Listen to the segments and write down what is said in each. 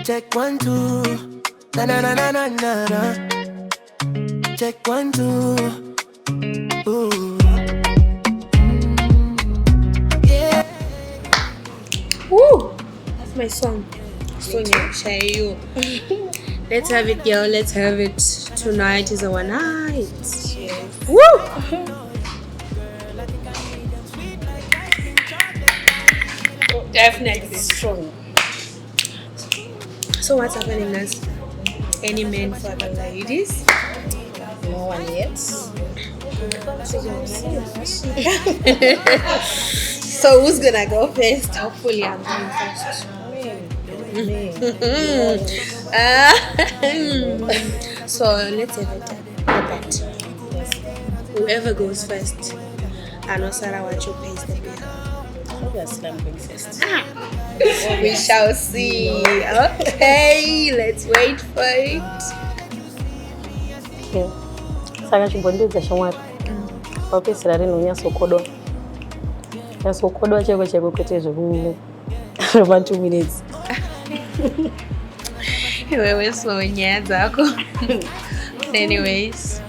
Check 1 2. Na na na na na na na. Check 1 2. Ooh. Yeah. Woo! That's my song. Sonia Shayu. Let's have it, girl. Let's have it. Tonight is our night. Cheers. Woo! Definitely strong. So what's happening next? Any men for the ladies? No one yet. So who's gonna go first? Hopefully I'm going first. Me. So let's have it like that. Whoever goes first, I know Sarah what you pays the bill. Obviously, I'm going first. We shall see. Okay, let's wait for it. Saka chibondoza shamwari. Wapesera rino nyasokodwa. Nyasokodwa cheko kwete zvokunyine. Over 2 minutes. Wewe Sonia dzako. Anyways,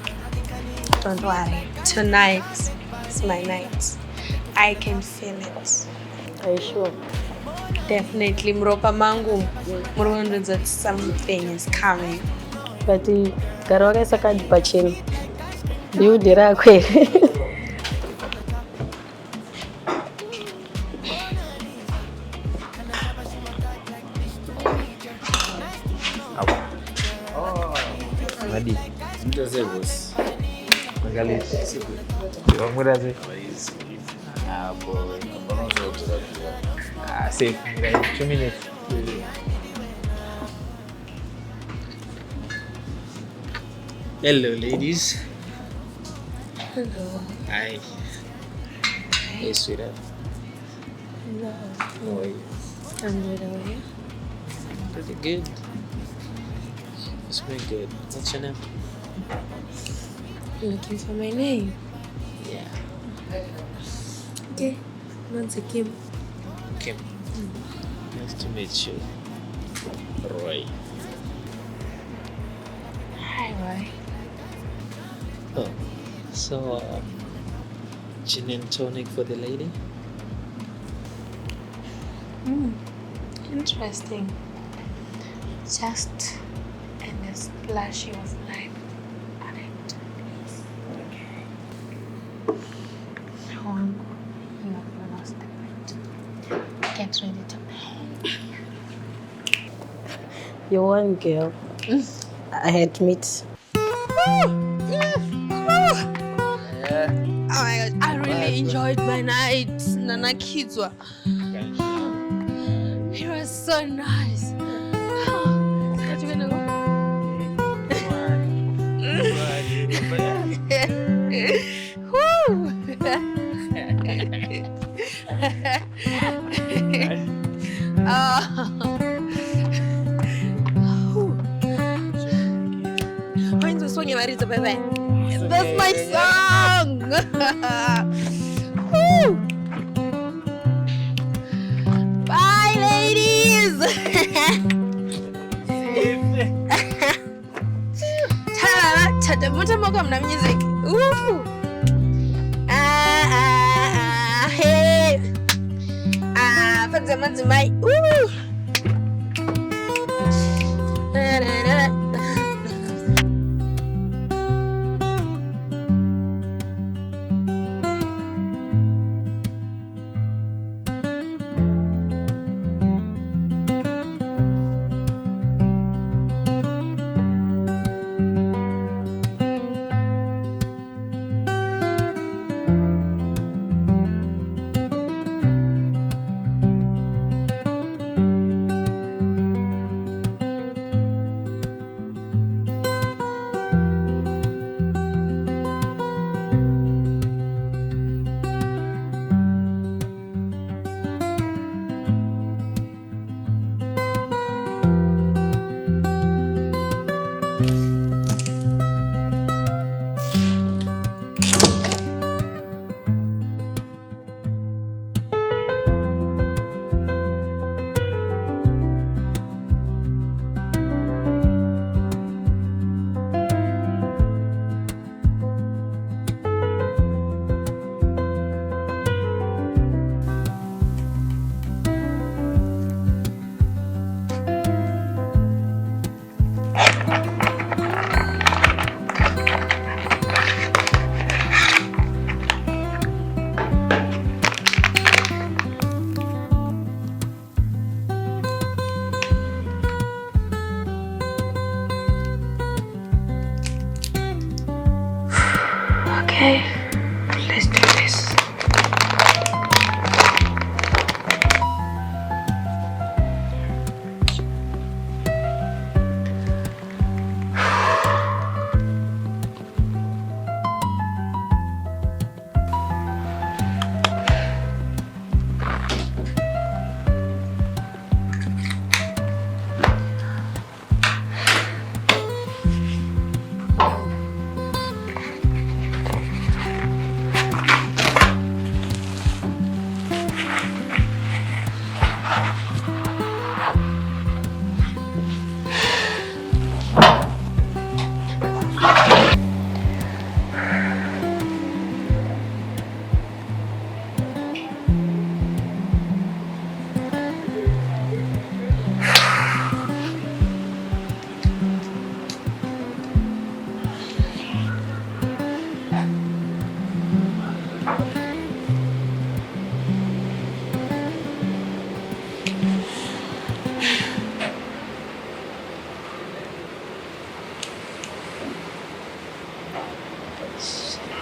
don't worry. Tonight is my night. I can feel it. Are you sure? Definitely, mropa mangu. Murundza that something is coming. But gara wakaisa kadi pacheni. Biudi rakwe. Madi, mtaze boss. Angalia siku. Wamwira ze. Ah boy, mbona unataka? Ah, safe. 2 minutes. Hello, ladies. Hello. Hi. Hey, sweetheart. Hello. How are you? I'm good. How are you? Pretty good. It's been good. What's your name? Looking for my name. Yeah. Okay. Once again. Kim. Nice to meet you. Roy. Hi, Roy. Oh, so gin and tonic for the lady? Interesting. Just a splash of lime on it. You're lost it. Get ready to pay. You one girl. I had meat. Oh my god, I really enjoyed my night. Nana Kizwa. It was so nice. What you gonna go? Woo! When's the song you married to baby? That's my song! Woo! Bye, ladies! Ta-da! Music. Woo! Hey! Fadzamadzimai. Woo! Okay, let's do this.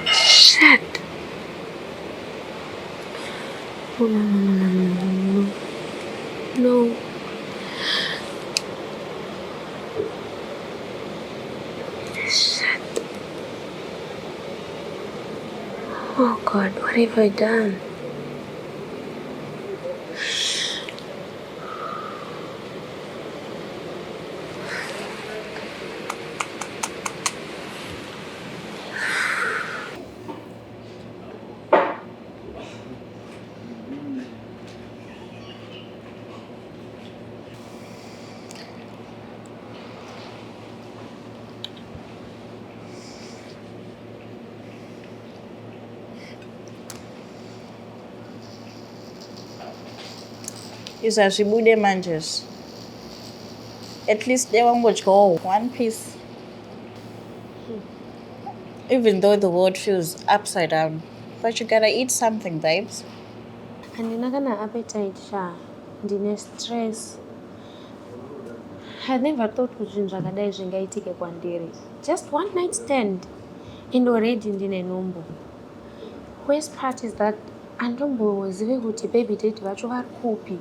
Shit. Oh, no. No. Shit. Oh God, what have I done? Izazvibude manjes. At least they won't go one piece. Even though the world feels upside down. But you gotta eat something, babes. Handina kana appetite sha. Ndine stress. I never thought kuti zvinhu zvakadai zvingaitike kwandiri. Just one night stand. And already ndine numbo. Worst part is that andombozive kuti baby daddy vacho vari kupi.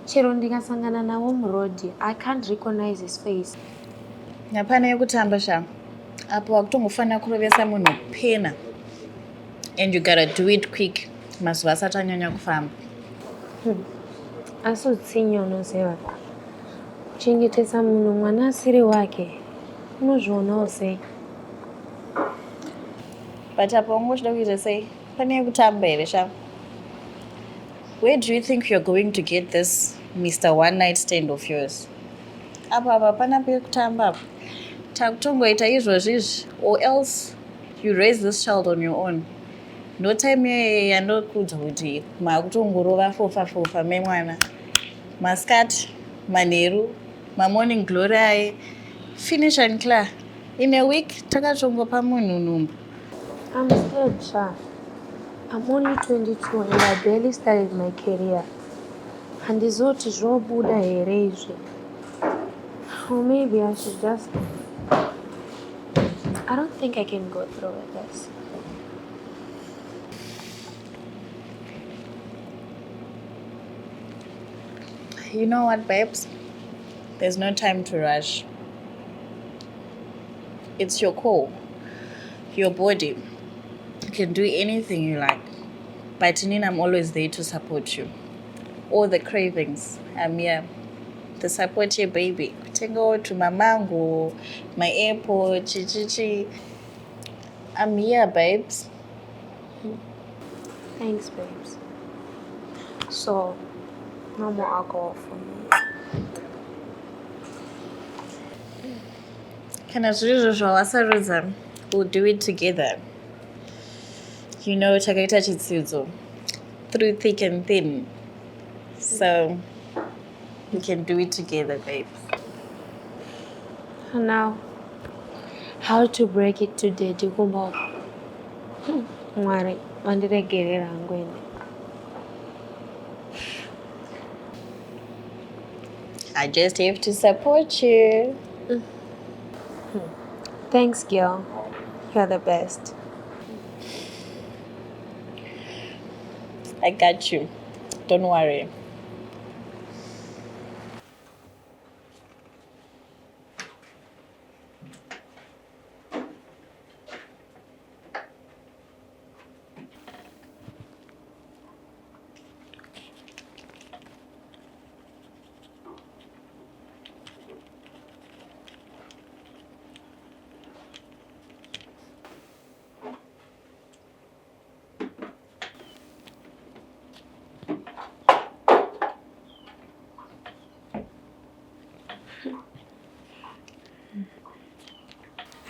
Chero ndikasangana nawo murodhi, I can't recognize his face. Hapana yekutamba sha. Apo wakutongofanira kurovesa munhu pena. And you gotta do it quick. Mazuva asati anyanya kufamba. Asi utsinye unoziva. Kuchengetesa munhu mwana asiri wake. Unozvionawo sei? But apo ungochida kuita sei? Pane yekutamba here sha. Where do you think you're going to get this Mr. One Night Stand of yours? Apa hapana pekutamba apo. Takutongoita izvozvizvi, or else you raise this child on your own. No time yandokudza kuti makutongorova fofa memwana. Maskati, manheru, morning glory aye. Finish and clear. In a week, takatongopa munhu numbu. I'm scared, Sha. I'm only 22 and I barely started my career. And handizoti zvobuda here izvi. Or maybe I should just... I don't think I can go through with this. You know what, babes? There's no time to rush. It's your call. Your body. You can do anything you like. But Nina, I'm always there to support you. All the cravings, I'm here. To support your baby. Go to my mango, my airport, chichichi. I'm here, babes. Thanks, babes. So, no more alcohol for me. Can I do we'll do it together. You know, Chakaita Chitsuzo. Through thick and thin. So, we can do it together, babe. And now, how to break it today, Digumbo? Mwari, wandiregerera ngwende. I just have to support you. Thanks, girl. You're the best. I got you. Don't worry.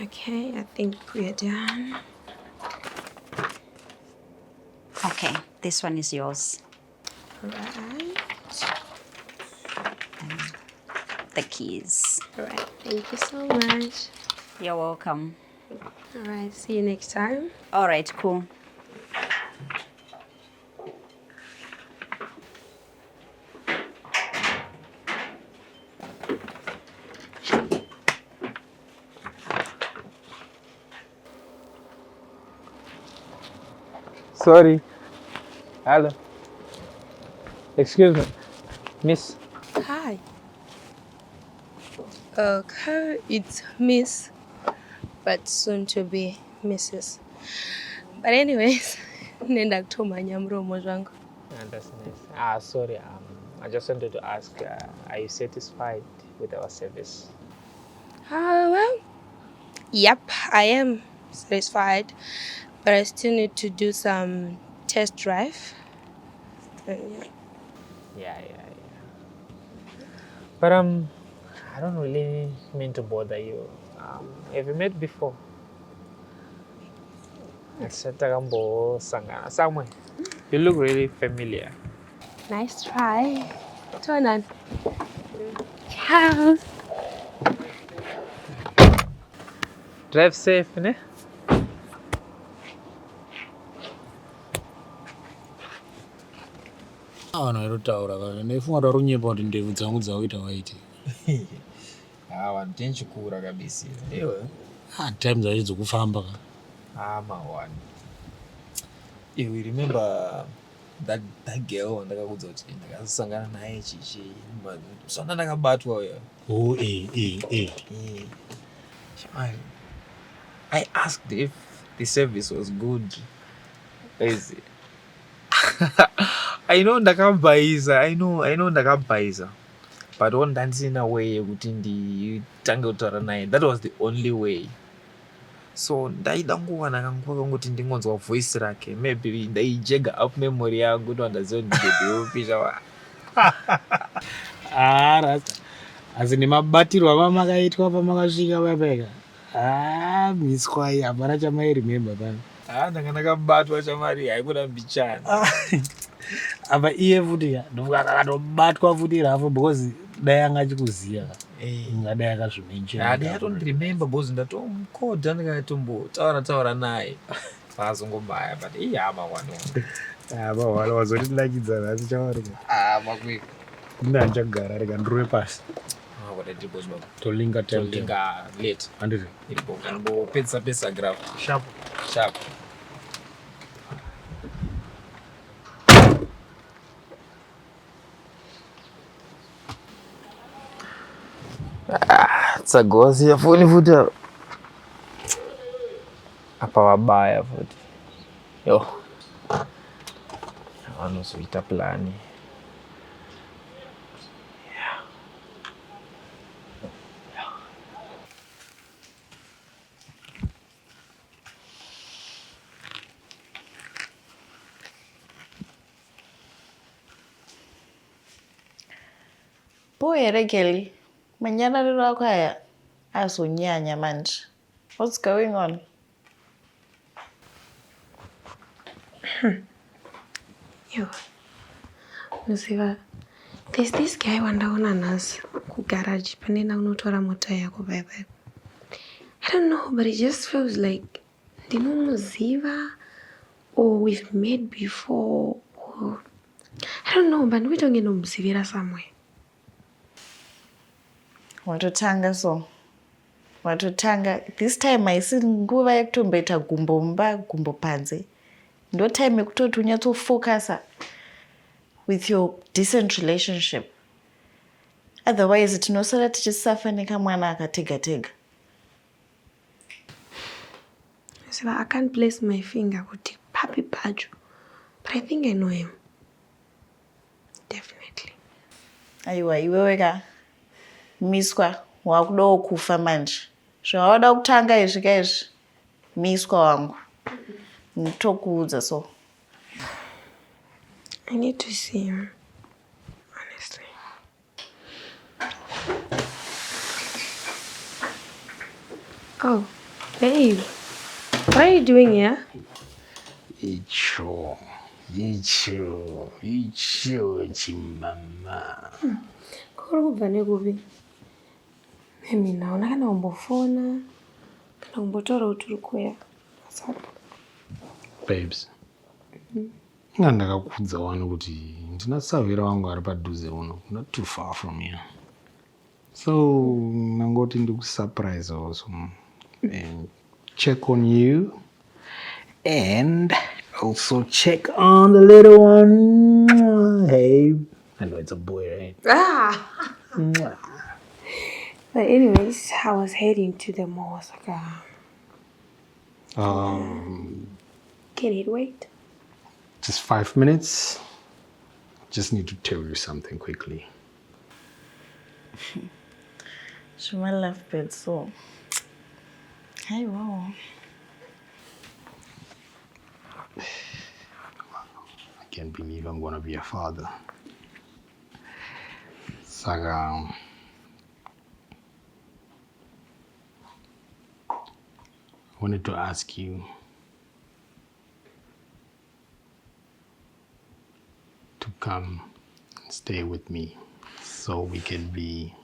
Okay, I think we're done. Okay, this one is yours. Right. The keys. Alright, thank you so much. You're welcome. Alright, see you next time. All right, cool. Sorry. Hello. Excuse me. Miss. Hi. Okay, it's Miss, but soon to be Mrs. But anyways, nenda kutoma nyamromo zvangu. That's nice. Sorry. I just wanted to ask, are you satisfied with our service? Well, yep, I am satisfied, but I still need to do some test drive. Yeah. But I don't really mean to bother you. Have you met before? Somewhere. You look really familiar. Nice try. Tonan. Ciao. Drive safe, ne? Anotaura kana neifunga kuti runyepa kuti ndebvu dzangu dzakuita waiti. Tinchikura kabisa. Ewe. Time dzacho dzokufamba ka. Man. You remember that girl ndakakudza kuti ndakasangana naye chichi. Sona ndakabatwa uyo. Oh, I asked if the service was good. Easy. I know ndakabhaiza. But one dancing away kuti nditange kutaura naye. That was the only way. So ndaida nguwana kangoti ndingonzwa voice rake. Maybe ndaijega up memory yangu kuti ndaziva ndideupisha wa. rasta. Asi nemabatiro avamakaitwa pamakasvika papeka. Miswa iyi hapana chamairemember pana. Ndanga ndakabatwa chamari haikuda mbichana. Apa iye futi ndokakatobatwa futi rafo because dai anga achikuziya ngadai akazvimenshera. I don't remember because ndatomukodha ndakatombotaura naye. Pazongobaya but iyama wano. Wala wazotilakidza asi chawarika. Makwika. Ndachagara reka ndiruwe pasi. Tolinga late. Andiri. Pesa graph. Sharp. Tsagozi ya foni futi apa wabaya futi. Yo. Wanozoita plani. Boy, Kelly. Manyana ako haya azonyanya manje. What's going on? Yo, Lucifer, there's this guy wandaona nas kugarage panena unotora mota yako bye. I don't know, but it just feels like ndinomuziva or we've met before or I don't know, but we don't get nomuzivira somewhere. Watotanga this time I see nguva yekutomboita gumbo panze ndo time yekutoti unyatsofocusa with your decent relationship. Otherwise tinosara tichisafa nekamwana akatega tega. So I can't place my finger with Papi Pajo, but I think I know him. Definitely. Aiwa iwewe ka miswa wakudawo kufa manje. Zvawada kutanga izvika izvi miswa wangu. Nitokuudza so. I need to see him, honestly. Oh, babe. What are you doing here? Icho, chimama. Kuri kubva nekupi? Mimi naona kana umbofona kana umbotaura kuti uri kuya. Babes. Ndakakudza wani kuti ndina savera wangu ari padhuze uno, not too far from here. So, nangoti ndikusurprise also and check on you and also check on the little one. Hey, I know it's a boy, right? But anyways, I was heading to the mall. Can it wait? Just 5 minutes. Just need to tell you something quickly. My love bed so. Hey, wow. I can't believe I'm gonna be a father. Saga. I wanted to ask you to come and stay with me so we can be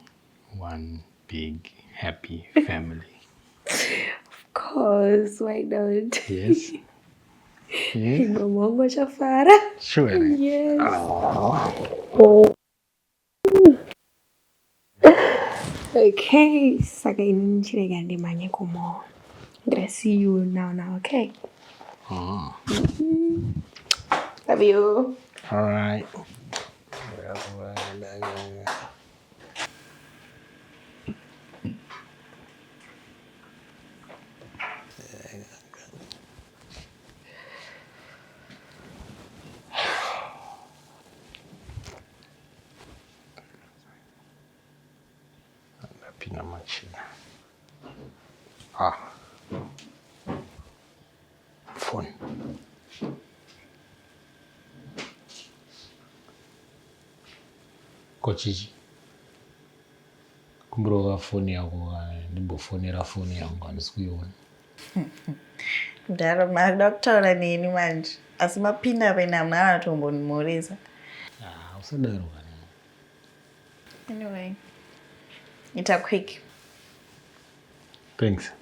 one big happy family. Of course, why not? Yes? Yes? Mamangu Shafara. Sure. Yes. Oh. Okay, Saga ininichirega ndimanye kumo. I'm gonna see you now, okay? Oh. Love you. All right. Pina machina. Phone. Kochichi. Kumbura foni yako ndimbofonera foni yangu handisi kuiona. Ndaro doctor nini manje. Asi mapinda pena mwana tombonimoreza. Usadaro kana. Anyway. It's a quick. Thanks.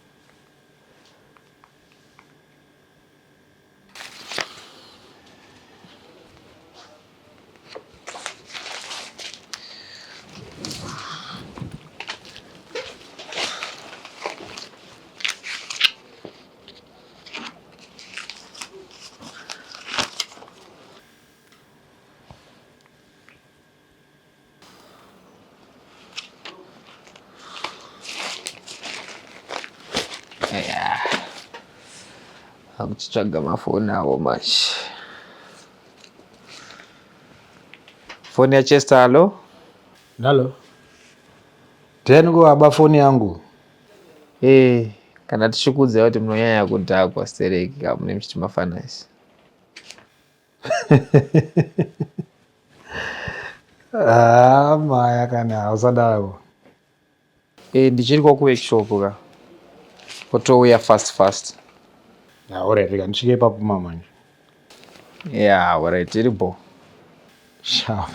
Akuchitsvaga mafoni avo manje. Foni yaChester, halo? Halo. Teni kuaba foni yangu. Kana tichikudza kuti munonyanya kudhakwa stereki ka mune muchiti mafanasi. Maya kana usadaro. Ndichiri kwa kuworkshop ka. Kotouya fast. Alright, rika ndichike ipapo manje. Yeah, alright, iripo. Sharp.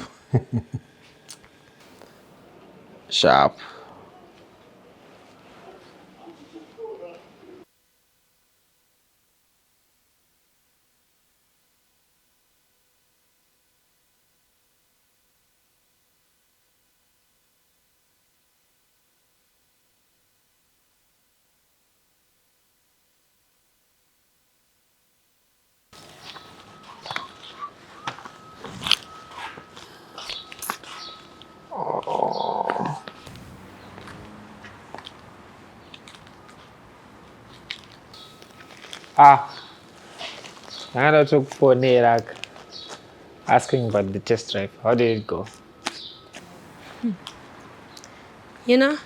Sharp. Ah, I had to phone like asking about the test drive. How did it go? You know,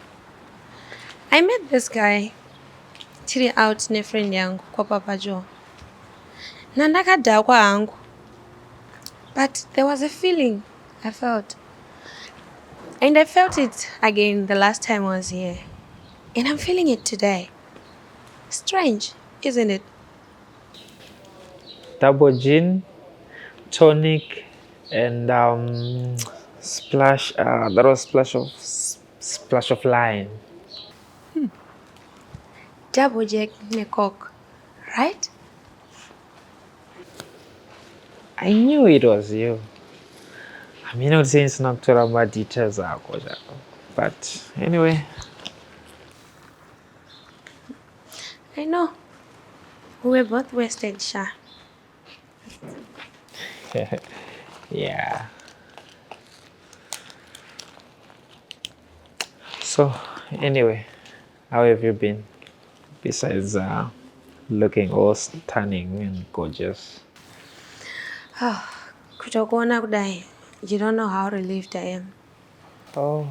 I met this guy tiri out nefriend yangu kwa Papa Joe. Na ndakadhakwa hangu. But there was a feeling I felt. And I felt it again the last time I was here. And I'm feeling it today. Strange, isn't it? Double gin, tonic, and splash. That was splash of lime. Double Jack Coke, right? I knew it was you. I mean, not saying it's not talking about details, but anyway. I know. We were both wasted, Sha. Yeah. So, anyway, how have you been? Besides looking all stunning and gorgeous. Kutokuona kudai. You don't know how relieved I am. Oh,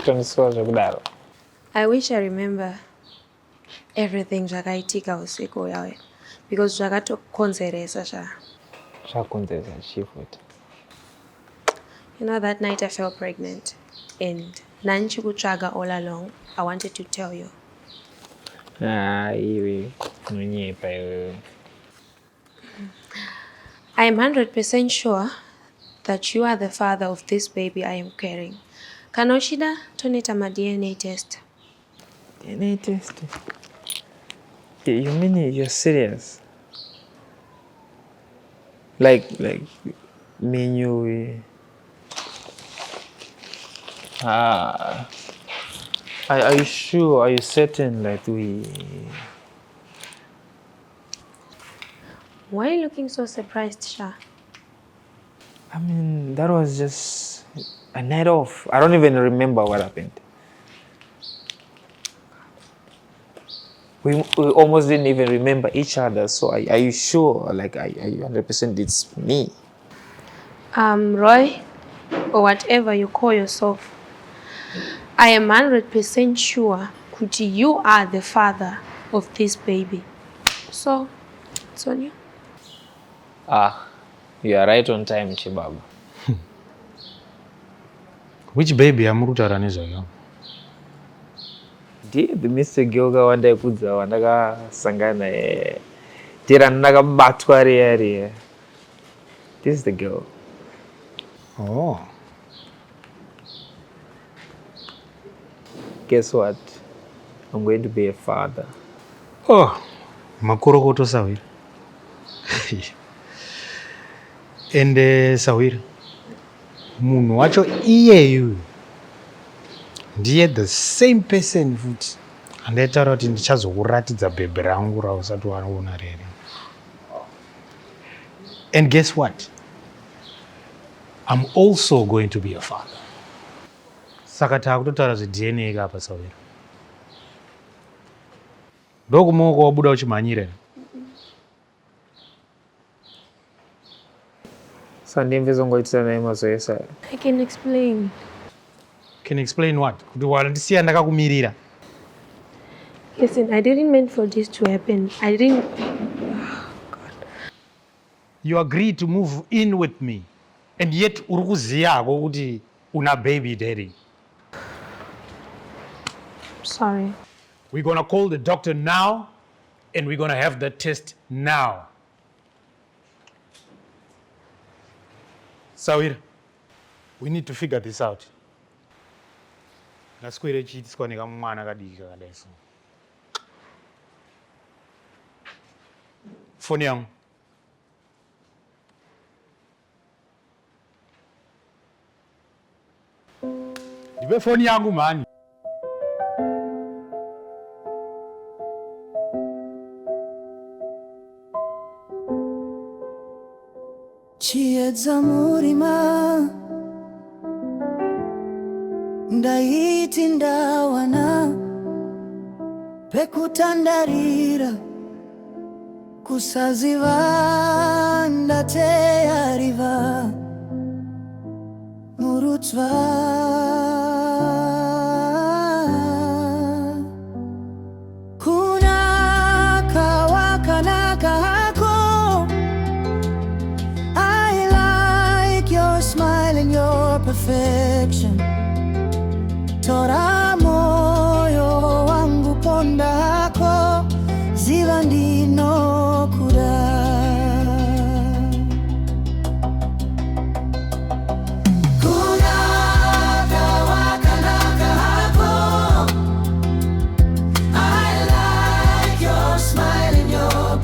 don't. I wish I remember everything zvakaitika usiku yawe. Because zvakatokonzeresa, Sha. You know, that night I felt pregnant. And nanchikutraga all along. I wanted to tell you. Iwe. I am 100% sure that you are the father of this baby I am carrying. Kanoshida, tonita my DNA test. DNA test. You mean you're serious? Like me and you. Are you sure? Are you certain? Like we? Why are you looking so surprised, Sha? I mean, that was just a night off. I don't even remember what happened. We almost didn't even remember each other. So are you sure? Like, are you 100% it's me? Roy, or whatever you call yourself, I am 100% sure that you are the father of this baby. So, it's on you. You are right on time, Chibaba. Which baby amurutaura nezvayo? Did Mr. Gyoga one day kudza sangana tira ndakabatwa riya. This is the girl. Oh. Guess what? I'm going to be a father. Oh, makorokoto Sawira. And Sawira, munhu wacho iyeyu ndiye the same person futi andaitaura kuti ndichazokuratidza bhebhe rangu rausati waona rere. And guess what? I'm also going to be a father. Saka takutotaura zvedna ikapa Sawira. Ndokumaoko wabuda uchimhanyira. I can explain. Can you explain what? Kuti wandisiya ndakakumirira. Listen, I didn't mean for this to happen. I didn't... You agreed to move in with me. And yet uri kuziyako kuti una baby daddy. Sorry. We're going to call the doctor now and we're going to have the test now. Sawira, we need to figure this out. Ngaswere chiitiswa nekamwana kadiki kakadaiso. Foni yangu. Ndipe foni yangu mani. Chiedza murima ndaiti ndawana pekutandarira kusaziva ndate ariva murutsva kunaka wakanaka hako. I like your smile and your perfection. Tora moyo wangu ponda hako ziva ndinokura.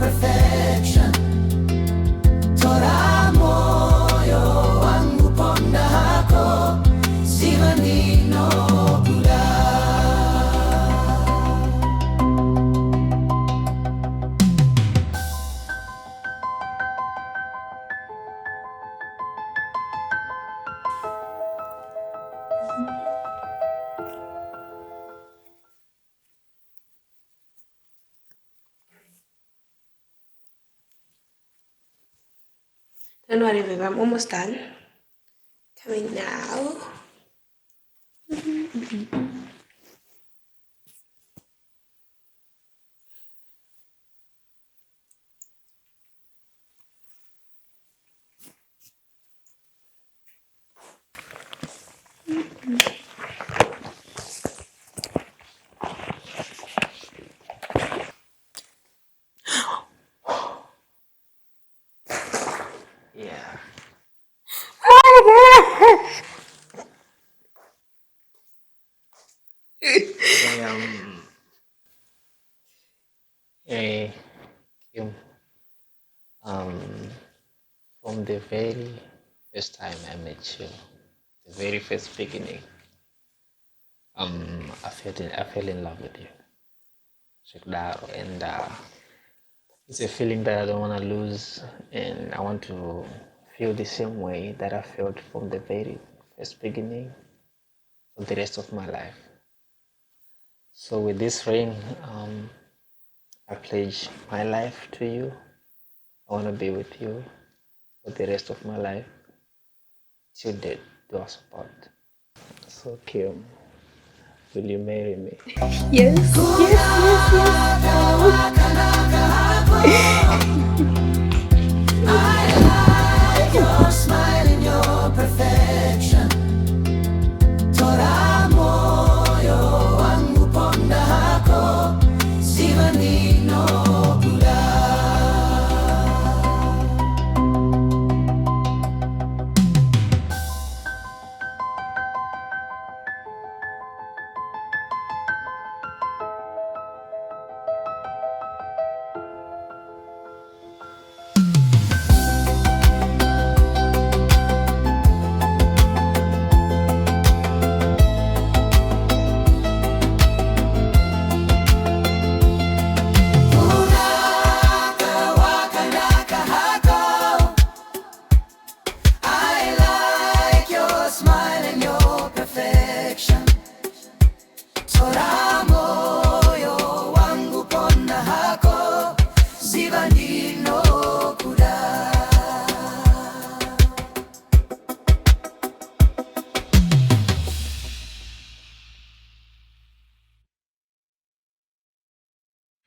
Perfection. Tora moyo wangu ponda hako ziva ndinokura. Don't worry, babe. I'm almost done. Coming now. Yeah. Hey, Kim. From the very first time I met you, the very first beginning, I fell in love with you. Shukdaro, and it's a feeling that I don't want to lose, and I want to feel the same way that I felt from the very first beginning for the rest of my life. So with this ring, I pledge my life to you. I want to be with you for the rest of my life till death do us part. So Kim, will you marry me? Yes, yes, yes, yes.